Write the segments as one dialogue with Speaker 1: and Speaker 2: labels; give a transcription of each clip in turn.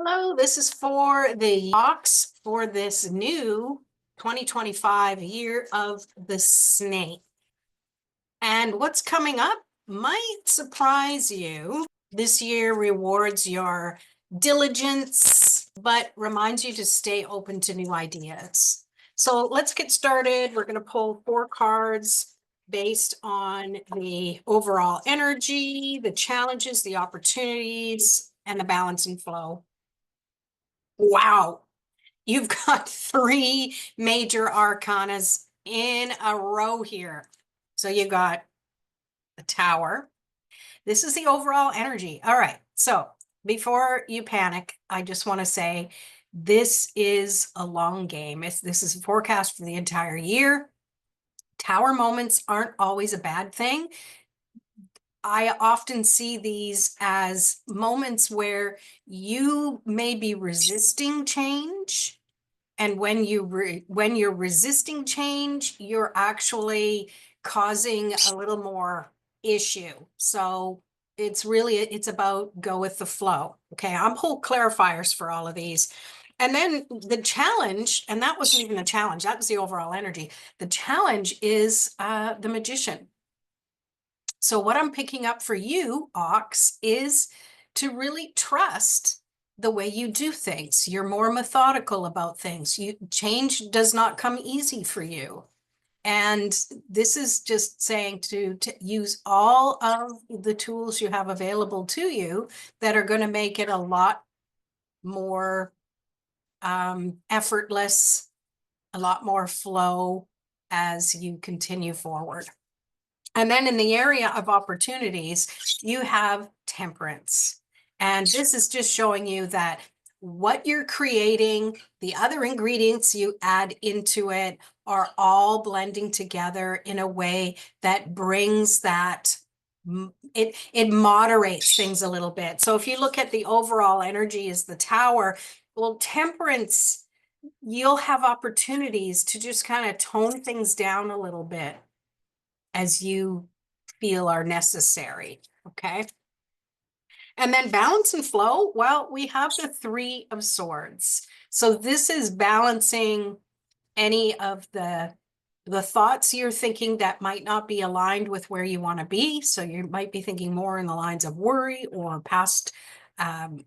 Speaker 1: Hello, this is for the box for this new 2025 year of the snake. And what's coming up might surprise you. This year rewards your diligence, but reminds you to stay open to new ideas. So let's get started. We're going to pull 4 cards based on the overall energy, the challenges, the opportunities, and the balance and flow. Wow. You've got 3 major arcanas in a row here. So you've got the Tower. This is the overall energy. All right. So before you panic, I just want to say this is a long game. This is a forecast for the entire year. Tower moments aren't always a bad thing. I often see these as moments where you may be resisting change. And when you're resisting change, you're actually causing a little more issue. So it's about go with the flow. Okay, I'm whole clarifiers for all of these. And then the challenge, and that wasn't even the challenge, that was the overall energy. The challenge is the magician. So what I'm picking up for you, Ox, is to really trust the way you do things. You're more methodical about things. Change does not come easy for you. And this is just saying to use all of the tools you have available to you that are going to make it a lot more effortless, a lot more flow as you continue forward. And then in the area of opportunities, you have temperance. And this is just showing you that what you're creating, the other ingredients you add into it are all blending together in a way that brings that, it moderates things a little bit. So if you look at the overall energy as the Tower, well, temperance, you'll have opportunities to just kind of tone things down a little bit as you feel are necessary, okay? And then balance and flow, well, we have the 3 of Swords. So this is balancing any of the thoughts you're thinking that might not be aligned with where you want to be. So you might be thinking more in the lines of worry or past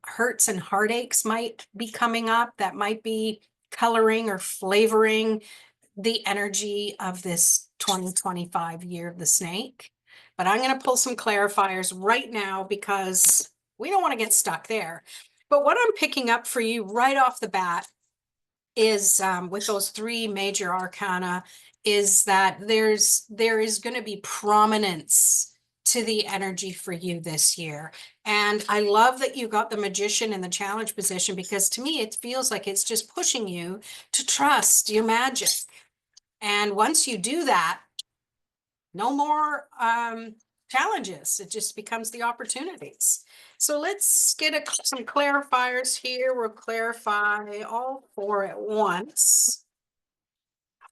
Speaker 1: hurts and heartaches might be coming up that might be coloring or flavoring the energy of this 2025 year of the snake. But I'm going to pull some clarifiers right now because we don't want to get stuck there. But what I'm picking up for you right off the bat is with those 3 major arcana is that there is going to be prominence to the energy for you this year. And I love that you got the magician in the challenge position because to me, it feels like it's just pushing you to trust your magic. And once you do that, no more challenges. It just becomes the opportunities. So let's get some clarifiers here. We'll clarify all 4 at once.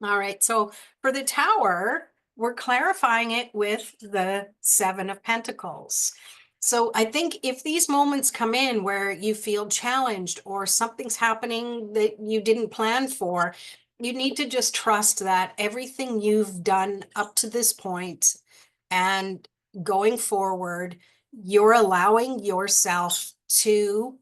Speaker 1: All right, so for the Tower, we're clarifying it with the 7 of Pentacles. So I think if these moments come in where you feel challenged or something's happening that you didn't plan for, you need to just trust that everything you've done up to this point and going forward, you're allowing yourself to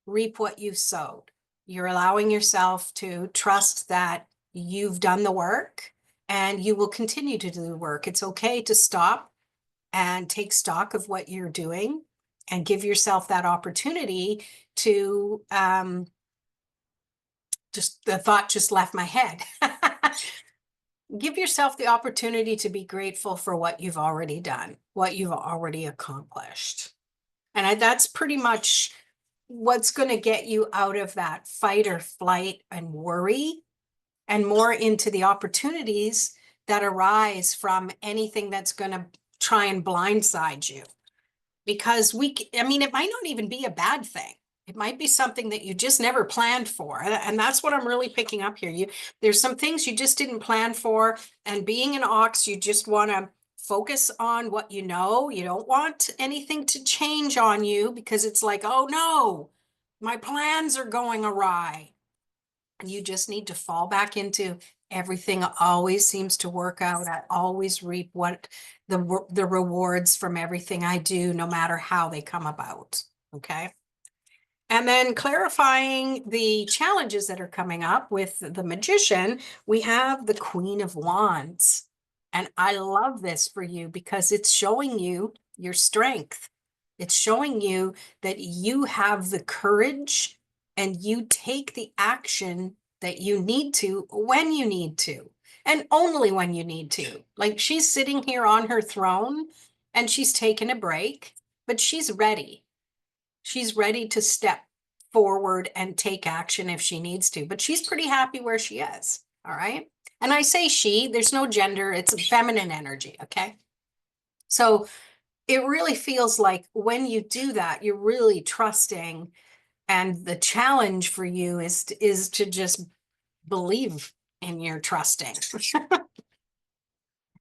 Speaker 1: reap what you've sowed. You're allowing yourself to trust that you've done the work and you will continue to do the work. It's okay to stop and take stock of what you're doing and give yourself that opportunity to just the thought just left my head. Give yourself the opportunity to be grateful for what you've already done, what you've already accomplished. And that's pretty much what's going to get you out of that fight or flight and worry and more into the opportunities that arise from anything that's going to try and blindside you. Because I mean, it might not even be a bad thing. It might be something that you just never planned for. And that's what I'm really picking up here. There's some things you just didn't plan for. And being an Ox, you just want to focus on what you know. You don't want anything to change on you because it's like, oh no, My plans are going awry. You just need to fall back into everything always seems to work out. I always reap what the rewards from everything I do, no matter how they come about. Okay. And then clarifying the challenges that are coming up with the magician, we have the Queen of Wands. And I love this for you because it's showing you your strength. It's showing you that you have the courage and you take the action that you need to when you need to, and only when you need to. Like she's sitting here on her throne and she's taking a break, but she's ready. She's ready to step forward and take action if she needs to, but she's pretty happy where she is. All right. And I say she, there's no gender, it's a feminine energy. Okay. So it really feels like when you do that, you're really trusting. And the challenge for you is to just believe in your trusting.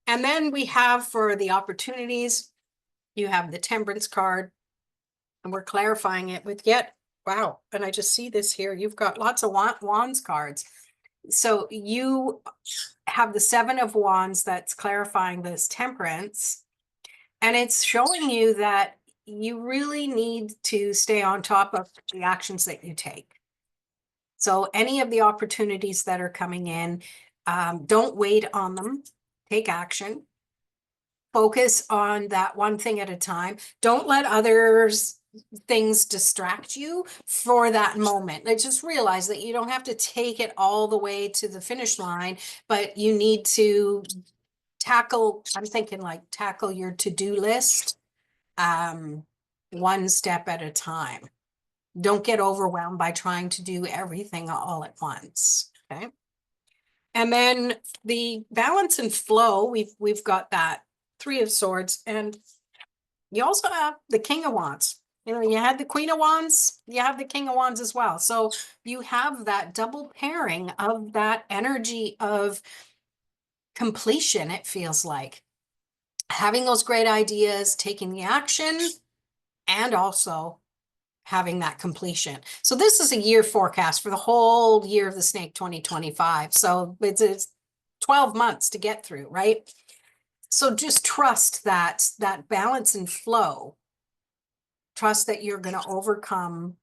Speaker 1: And then we have for the opportunities, you have the Temperance card. And we're clarifying it with yet, wow. And I just see this here. You've got lots of wands cards. So you have the Seven of Wands that's clarifying this temperance. And it's showing you that you really need to stay on top of the actions that you take. So any of the opportunities that are coming in, don't wait on them. Take action. Focus on that one thing at a time. Don't let others things distract you for that moment. Like just realize that you don't have to take it all the way to the finish line, but you need to tackle, I'm thinking like tackle your to-do list one step at a time. Don't get overwhelmed by trying to do everything all at once. Okay. And then the balance and flow, we've got that Three of Swords, and you also have the King of Wands. You know, you had the Queen of Wands, you have the King of Wands as well. So you have that double pairing of that energy of completion, it feels like. Having those great ideas, taking the action, and also having that completion. So this is a year forecast for the whole year of the snake 2025. So it's 12 months to get through, right? So just trust that balance and flow. Trust that you're going to overcome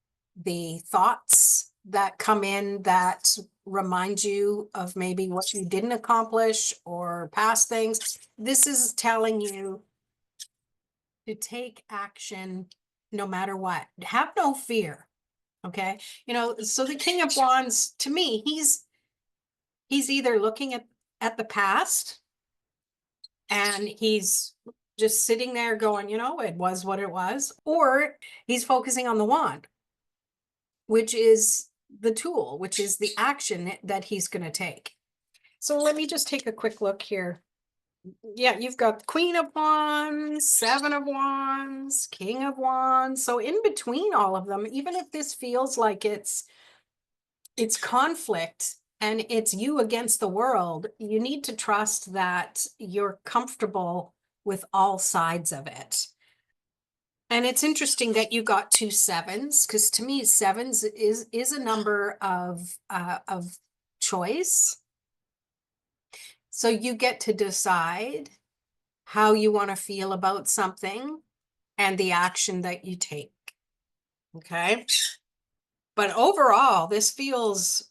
Speaker 1: the thoughts that come in that remind you of maybe what you didn't accomplish or past things. This is telling you to take action no matter what. Have no fear. Okay. You know, so the King of Wands, to me, he's either looking at the past and he's just sitting there going, you know, it was what it was, or he's focusing on the wand, which is the tool, which is the action that he's going to take. So let me just take a quick look here. Yeah, you've got Queen of Wands, Seven of Wands, King of Wands. So in between all of them, even if this feels like it's conflict and it's you against the world, you need to trust that you're comfortable with all sides of it. And it's interesting that you got two sevens, because to me, sevens is a number of choice. So you get to decide how you want to feel about something and the action that you take. Okay. But overall, this feels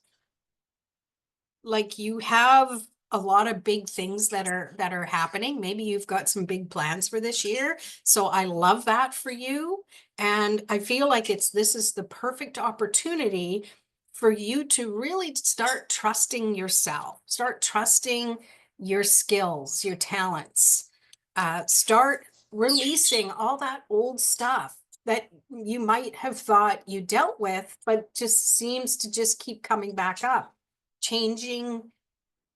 Speaker 1: like you have a lot of big things that are happening. Maybe you've got some big plans for this year. So I love that for you. And I feel like this is the perfect opportunity for you to really start trusting yourself, start trusting your skills, your talents, start releasing all that old stuff that you might have thought you dealt with, but just seems to just keep coming back up. Changing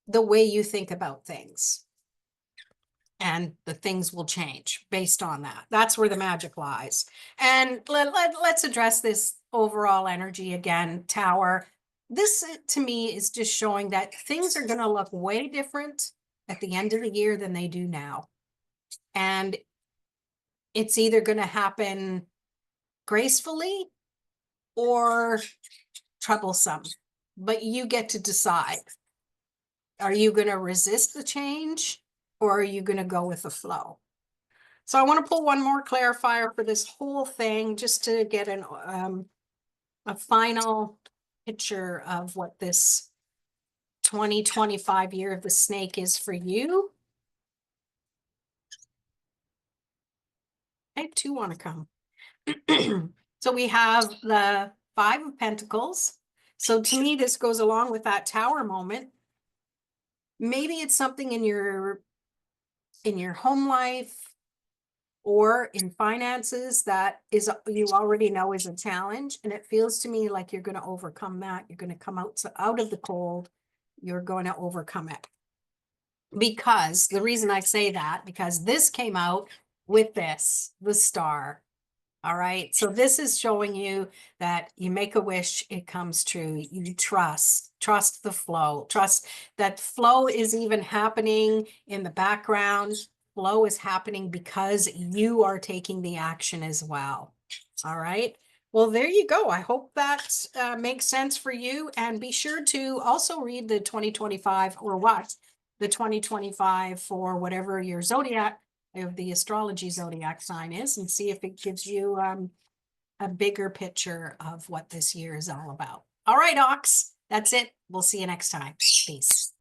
Speaker 1: the way you think about things, and the things will change based on that. That's where the magic lies. And let's address this overall energy again, Tower. This to me is just showing that things are going to look way different at the end of the year than they do now. And it's either going to happen gracefully or troublesome, but you get to decide. Are you going to resist the change or are you going to go with the flow? So I want to pull one more clarifier for this whole thing just to get a final picture of what this 2025 year of the snake is for you. I have two want to come. So we have the Five of Pentacles. So to me, this goes along with that Tower moment. Maybe it's something in your home life or in finances that is you already know is a challenge, and it feels to me like you're going to overcome that. You're going to come out of the cold. You're going to overcome it. Because the reason I say that, because this came out with this, the Star. All right. So this is showing you that you make a wish, it comes true. You trust the flow, trust that flow is even happening in the background. Flow is happening because you are taking the action as well. All right. Well, there you go. I hope that makes sense for you. And be sure to also read the 2025 or what the 2025 for whatever your zodiac of the astrology zodiac sign is, and see if it gives you a bigger picture of what this year is all about. All right, Ox, that's it. We'll see you next time. Peace.